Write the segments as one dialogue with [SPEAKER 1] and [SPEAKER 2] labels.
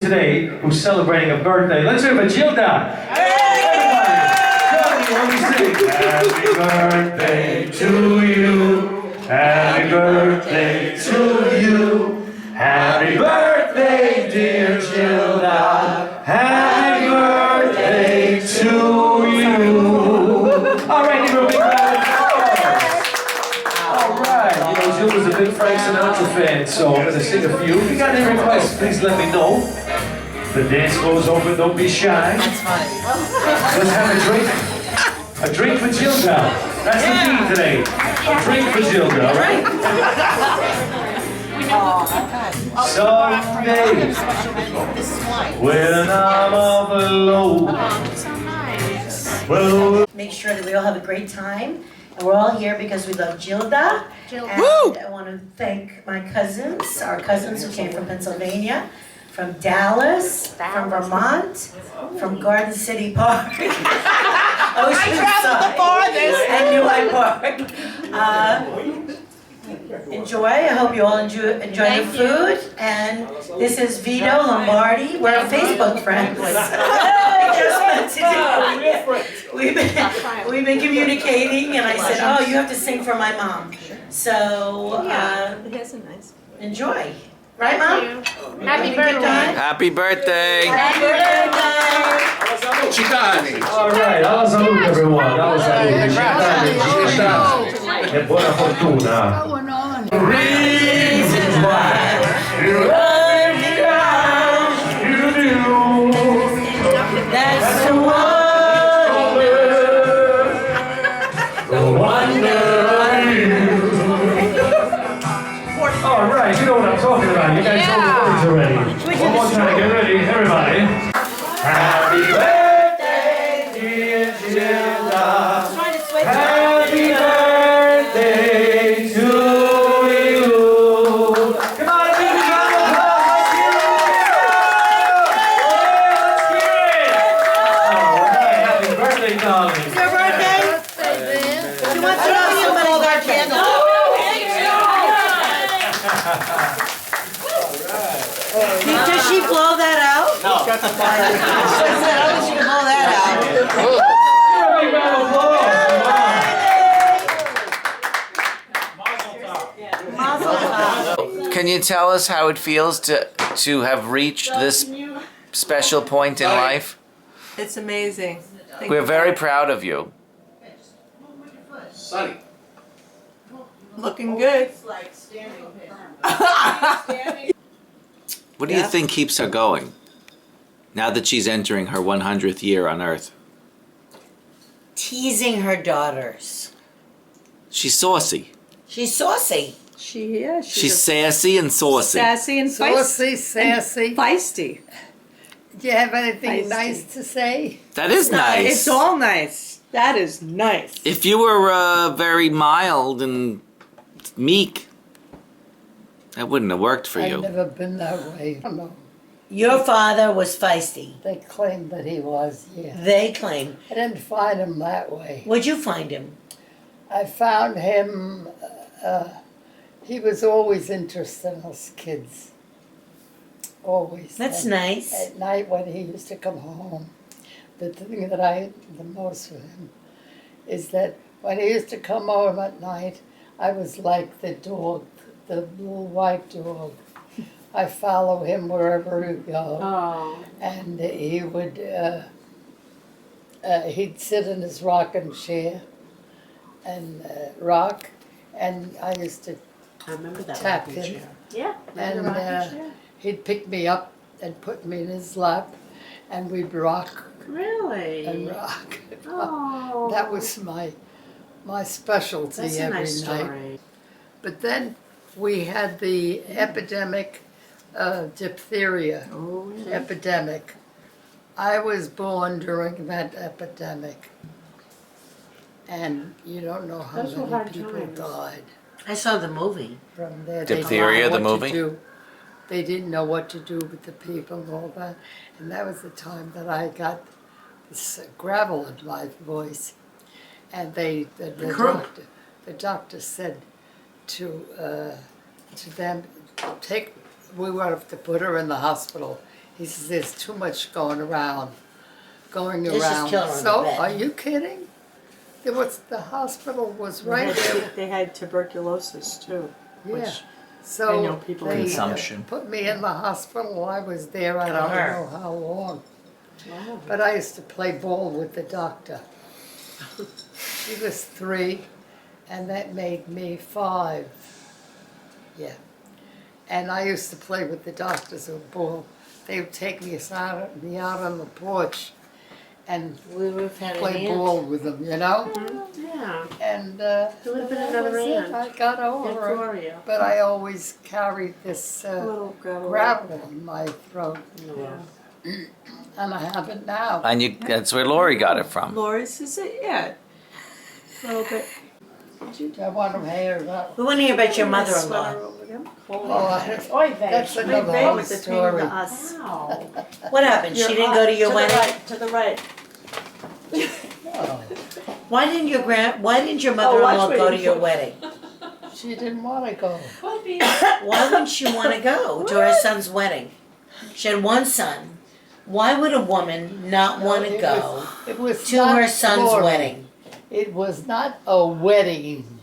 [SPEAKER 1] today who's celebrating a birthday. Let's hear it for Gilda. Everybody, join me when we sing. Happy birthday to you. Happy birthday to you. Happy birthday, dear Gilda. Happy birthday to you. All right, give her a big round of applause. All right, Gilda's a big Frank Sinatra fan, so I'm going to sing a few. If you got any requests, please let me know. The dance floor's open, don't be shy.
[SPEAKER 2] That's fine.
[SPEAKER 1] Let's have a drink. A drink for Gilda. That's the theme today. A drink for Gilda, all right? Someday, when I'm all alone. Well,
[SPEAKER 2] make sure that we all have a great time. And we're all here because we love Gilda. And I want to thank my cousins, our cousins who came from Pennsylvania, from Dallas, from Vermont, from Garden City Park, Oceanside, and New Hyde Park. Enjoy. I hope you all enjoy the food. And this is Vito Lombardi. We're Facebook friends. We've been communicating, and I said, "Oh, you have to sing for my mom." So enjoy. Right, Mom?
[SPEAKER 3] Happy birthday.
[SPEAKER 4] Happy birthday.
[SPEAKER 2] Happy birthday.
[SPEAKER 1] all right, alla salute everyone. Alla salute. E buona fortuna.
[SPEAKER 2] Reasons why you run me round.
[SPEAKER 1] You do.
[SPEAKER 2] That's the wonder of you.
[SPEAKER 1] All right, you know what I'm talking about. You guys know the words already. One more time, get ready, everybody. Happy birthday, dear Gilda. Happy birthday to you. Come on, big round of applause. Let's hear it. All right, happy birthday, darling.
[SPEAKER 2] Your birthday? She wants to know somebody's birthday. Does she blow that out? No. I said, how does she blow that out?
[SPEAKER 1] Big round of applause.
[SPEAKER 2] Mazel tov.
[SPEAKER 4] Can you tell us how it feels to have reached this special point in life?
[SPEAKER 3] It's amazing.
[SPEAKER 4] We're very proud of you.
[SPEAKER 3] Looking good.
[SPEAKER 4] What do you think keeps her going now that she's entering her 100th year on Earth?
[SPEAKER 2] Teasing her daughters.
[SPEAKER 4] She's saucy.
[SPEAKER 2] She's saucy.
[SPEAKER 4] She's sassy and saucy.
[SPEAKER 3] Sassy and
[SPEAKER 5] Saucy, sassy.
[SPEAKER 3] And feisty.
[SPEAKER 5] Do you have anything
[SPEAKER 3] Feisty.
[SPEAKER 5] nice to say?
[SPEAKER 4] That is nice.
[SPEAKER 3] It's all nice. That is nice.
[SPEAKER 4] If you were very mild and meek, that wouldn't have worked for
[SPEAKER 5] I've
[SPEAKER 4] you.
[SPEAKER 5] never been that way. No.
[SPEAKER 2] Your father was feisty.
[SPEAKER 5] They claim that he was, yeah.
[SPEAKER 2] They claim.
[SPEAKER 5] I didn't find him that way.
[SPEAKER 2] Where'd you find him?
[SPEAKER 5] I found him, he was always interested in us kids. Always.
[SPEAKER 2] That's
[SPEAKER 5] And
[SPEAKER 2] nice.
[SPEAKER 5] At night when he used to come home, the thing that I hate the most with him is that when he used to come home at night, I was like the dog, the little white dog. I follow him wherever he goes.
[SPEAKER 3] Oh.
[SPEAKER 5] And he would, he'd sit in his rocking chair and rock, and I used to
[SPEAKER 2] I remember that
[SPEAKER 5] tap
[SPEAKER 2] rocking
[SPEAKER 5] him.
[SPEAKER 2] chair.
[SPEAKER 3] Yeah.
[SPEAKER 5] And he'd pick me up and put me in his lap, and we'd rock
[SPEAKER 3] Really?
[SPEAKER 5] and rock.
[SPEAKER 3] Oh.
[SPEAKER 5] That was my specialty
[SPEAKER 2] That's a
[SPEAKER 5] every
[SPEAKER 2] nice
[SPEAKER 5] night.
[SPEAKER 2] story.
[SPEAKER 5] But then we had the epidemic diphtheria epidemic. I was born during that epidemic, and you don't know how
[SPEAKER 3] Those were
[SPEAKER 5] many
[SPEAKER 3] hard
[SPEAKER 5] people
[SPEAKER 3] times.
[SPEAKER 5] died
[SPEAKER 2] I saw the movie.
[SPEAKER 5] from there.
[SPEAKER 4] Diphtheria, the movie?
[SPEAKER 5] They didn't know what to do with the people and all that, and that was the time that I got this gravel in my voice, and the doctor said to them, we wanted to put her in the hospital He says there's too much going around.
[SPEAKER 2] This is
[SPEAKER 5] around.
[SPEAKER 2] killing her in
[SPEAKER 5] So,
[SPEAKER 2] the bed.
[SPEAKER 5] are you kidding? The hospital was right there.
[SPEAKER 3] They had tuberculosis too.
[SPEAKER 5] Yeah.
[SPEAKER 3] I
[SPEAKER 5] So
[SPEAKER 3] know people
[SPEAKER 5] they
[SPEAKER 4] Consumption.
[SPEAKER 5] put me in the hospital. I was there, I don't
[SPEAKER 2] Her.
[SPEAKER 5] know how long. But I used to play ball with the doctor. She was 3, and that made me 5. Yeah. And I used to play with the doctors with ball. They would take me out on the porch and
[SPEAKER 2] We would have had
[SPEAKER 5] play
[SPEAKER 2] an aunt.
[SPEAKER 5] ball with them, you know?
[SPEAKER 3] Yeah.
[SPEAKER 5] And
[SPEAKER 3] There would have been
[SPEAKER 5] that
[SPEAKER 3] another
[SPEAKER 5] was it.
[SPEAKER 3] aunt.
[SPEAKER 5] I got
[SPEAKER 3] In
[SPEAKER 5] over it.
[SPEAKER 3] Gloria.
[SPEAKER 5] But I always carried this
[SPEAKER 3] Little gravel.
[SPEAKER 5] gravel in my throat,
[SPEAKER 3] Yeah.
[SPEAKER 5] and I have it now.
[SPEAKER 4] And that's where Lori got it from.
[SPEAKER 3] Lori's is it? Yeah. A little bit.
[SPEAKER 5] I want to hear that.
[SPEAKER 2] We want to hear about your
[SPEAKER 3] Sweater
[SPEAKER 2] mother-in-law.
[SPEAKER 3] over them.
[SPEAKER 5] Oh, that's another whole story.
[SPEAKER 2] What happened? She didn't go to your wedding?
[SPEAKER 3] To the right.
[SPEAKER 5] Oh,
[SPEAKER 2] Why didn't your mother-in-law
[SPEAKER 3] watch
[SPEAKER 2] go
[SPEAKER 3] where
[SPEAKER 2] to
[SPEAKER 3] you
[SPEAKER 2] your
[SPEAKER 3] put-
[SPEAKER 2] wedding?
[SPEAKER 5] she didn't want to go.
[SPEAKER 2] Why wouldn't she want to go to her son's wedding? She had one son. Why would a woman not want to go
[SPEAKER 5] It was
[SPEAKER 2] to
[SPEAKER 5] not
[SPEAKER 2] her son's
[SPEAKER 5] Lori.
[SPEAKER 2] wedding?
[SPEAKER 5] It was not a wedding.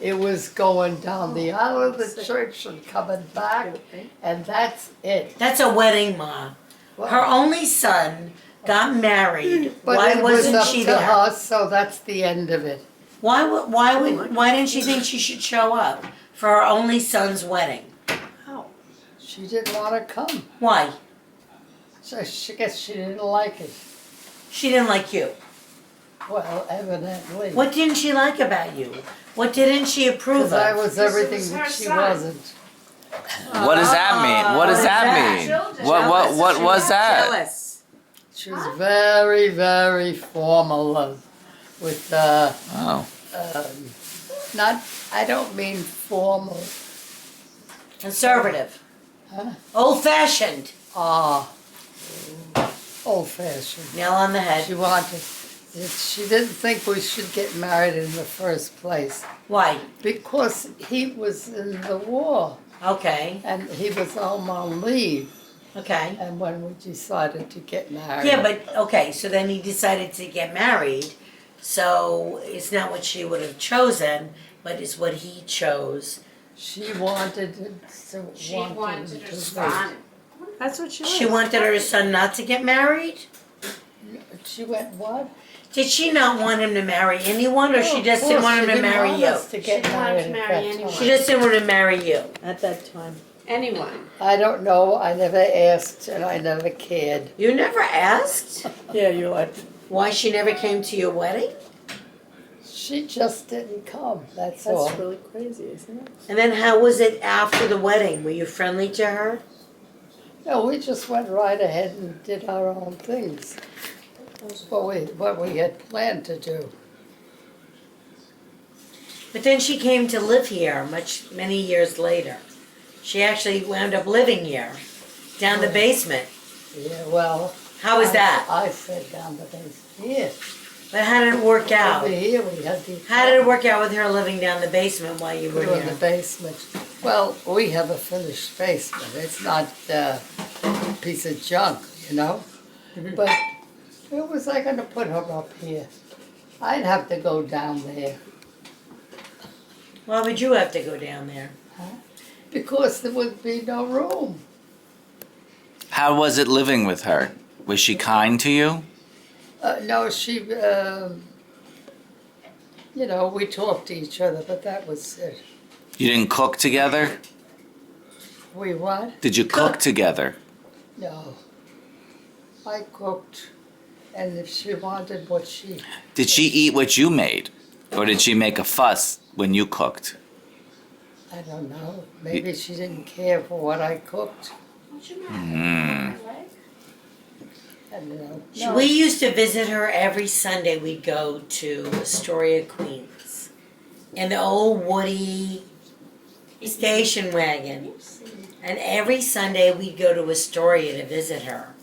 [SPEAKER 5] It was going down the aisle of the church and coming back, and that's it.
[SPEAKER 2] That's a wedding, Ma. Her only son got married.
[SPEAKER 5] But
[SPEAKER 2] Why
[SPEAKER 5] it was
[SPEAKER 2] wasn't
[SPEAKER 5] up
[SPEAKER 2] she
[SPEAKER 5] to
[SPEAKER 2] there?
[SPEAKER 5] us, so that's the end of it.
[SPEAKER 2] Why didn't she think she should show up for her only son's wedding?
[SPEAKER 5] She didn't want to come.
[SPEAKER 2] Why?
[SPEAKER 5] So she guess she didn't like it.
[SPEAKER 2] She didn't like you.
[SPEAKER 5] Well, evidently.
[SPEAKER 2] What didn't she like about you? What didn't she approve
[SPEAKER 5] Because I
[SPEAKER 2] of?
[SPEAKER 5] was everything that she wasn't.
[SPEAKER 4] What does that mean? What does that mean? What was that?
[SPEAKER 3] Jealous.
[SPEAKER 5] She was very, very formal with,
[SPEAKER 4] Oh.
[SPEAKER 5] not, I don't mean formal,
[SPEAKER 2] Conservative.
[SPEAKER 5] Huh?
[SPEAKER 2] Old-fashioned.
[SPEAKER 5] old-fashioned.
[SPEAKER 2] Nail on the head.
[SPEAKER 5] She didn't think we should get married in the first place
[SPEAKER 2] Why?
[SPEAKER 5] because he was in the war
[SPEAKER 2] Okay.
[SPEAKER 5] and he was on leave.
[SPEAKER 2] Okay.
[SPEAKER 5] And when we decided to get married.
[SPEAKER 2] Yeah, but, okay, so then he decided to get married, so it's not what she would have chosen, but it's what he chose.
[SPEAKER 5] She wanted to.
[SPEAKER 6] She wanted her son.
[SPEAKER 3] That's what she
[SPEAKER 2] She
[SPEAKER 3] was.
[SPEAKER 2] wanted her son not to get married?
[SPEAKER 5] She went what?
[SPEAKER 2] Did she not want him to marry anyone, or she
[SPEAKER 5] No,
[SPEAKER 2] just
[SPEAKER 5] of
[SPEAKER 2] didn't
[SPEAKER 5] course,
[SPEAKER 2] want him
[SPEAKER 5] she
[SPEAKER 2] to marry
[SPEAKER 5] want
[SPEAKER 2] you?
[SPEAKER 5] us to get
[SPEAKER 6] She wanted
[SPEAKER 5] married
[SPEAKER 6] to
[SPEAKER 5] at
[SPEAKER 6] marry
[SPEAKER 5] that
[SPEAKER 6] anyone.
[SPEAKER 2] She
[SPEAKER 5] time.
[SPEAKER 2] just didn't want to marry you.
[SPEAKER 3] At that time.
[SPEAKER 6] Anyone.
[SPEAKER 5] I don't know. I never asked and I never cared.
[SPEAKER 2] You never asked
[SPEAKER 3] Yeah, you're like.
[SPEAKER 2] why she never came to your wedding?
[SPEAKER 5] She just didn't come. That's all.
[SPEAKER 3] That's really crazy, isn't it?
[SPEAKER 2] And then how was it after the wedding? Were you friendly to her?
[SPEAKER 5] No, we just went right ahead and did our own things. What we had planned to do.
[SPEAKER 2] But then she came to live here many years later. She actually wound up living here, down the basement.
[SPEAKER 5] Yeah, well.
[SPEAKER 2] How was that?
[SPEAKER 5] I said down the basement. Yeah.
[SPEAKER 2] But how did it work out?
[SPEAKER 5] Over here we had the.
[SPEAKER 2] How did it work out with her living down the basement while you were
[SPEAKER 5] We were in the
[SPEAKER 2] here?
[SPEAKER 5] basement. Well, we have a finished basement. It's not a piece of junk, you know? But where was I gonna put her up here? I'd have to go down there
[SPEAKER 2] Why would you have to go down there?
[SPEAKER 5] because there would be no room.
[SPEAKER 4] How was it living with her? Was she kind to you?
[SPEAKER 5] No, she, you know, we talked to each other, but that was it.
[SPEAKER 4] You didn't cook together?
[SPEAKER 5] We what?
[SPEAKER 4] Did you cook together?
[SPEAKER 5] No. I cooked, and if she wanted what she.
[SPEAKER 4] Did she eat what you made? Or did she make a fuss when you cooked?
[SPEAKER 5] I don't know. Maybe she didn't care for what I cooked.
[SPEAKER 4] Hmm.
[SPEAKER 5] I don't know. No.
[SPEAKER 2] We used to visit her every Sunday. We'd go to Astoria, Queens, in the old Woody station wagon. And every Sunday we'd go to Astoria to visit her.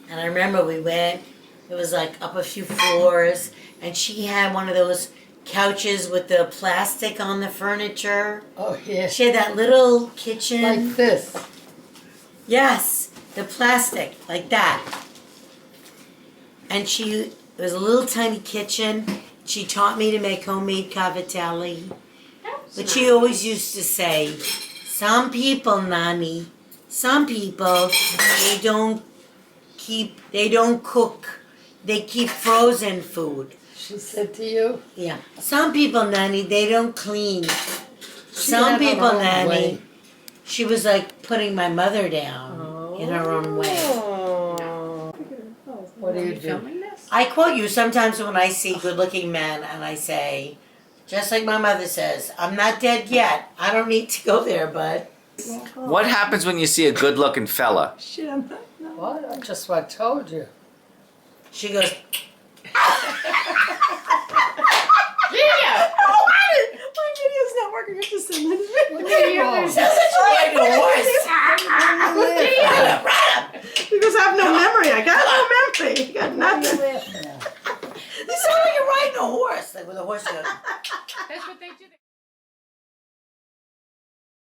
[SPEAKER 2] And I remember we went, it was like up a few floors, and she had one of those couches with the plastic on the furniture.
[SPEAKER 5] Oh, yeah.
[SPEAKER 2] She had that little kitchen.
[SPEAKER 5] Like this.
[SPEAKER 2] Yes. the plastic, like that. And it was a little tiny kitchen. She taught me to make homemade cavatelli. But she always used to say, some people, Nani, some people, they don't cook, they keep frozen food.
[SPEAKER 5] She said to you?
[SPEAKER 2] Yeah. Some people, Nanny, they don't clean. Some
[SPEAKER 5] had her
[SPEAKER 2] people,
[SPEAKER 5] own
[SPEAKER 2] Nanny,
[SPEAKER 5] way.
[SPEAKER 2] she was like putting my mother down in her own way.
[SPEAKER 5] What do you do?
[SPEAKER 2] I quote you sometimes when I see good-looking men, and I say, just like my mother says, I'm not dead yet. I don't need to go there, bud.
[SPEAKER 4] What happens when you see a good-looking fella?
[SPEAKER 3] Shit, I'm not. No.
[SPEAKER 5] What? That's just what I told you.
[SPEAKER 2] She goes,
[SPEAKER 3] My video's not working. You have to send it to me.
[SPEAKER 2] sounds like you're riding a horse.
[SPEAKER 3] Because I have no memory. I got no memory. I got nothing.
[SPEAKER 2] You sound like you're riding a horse. Like with a horse goes.
[SPEAKER 6] That's what they do.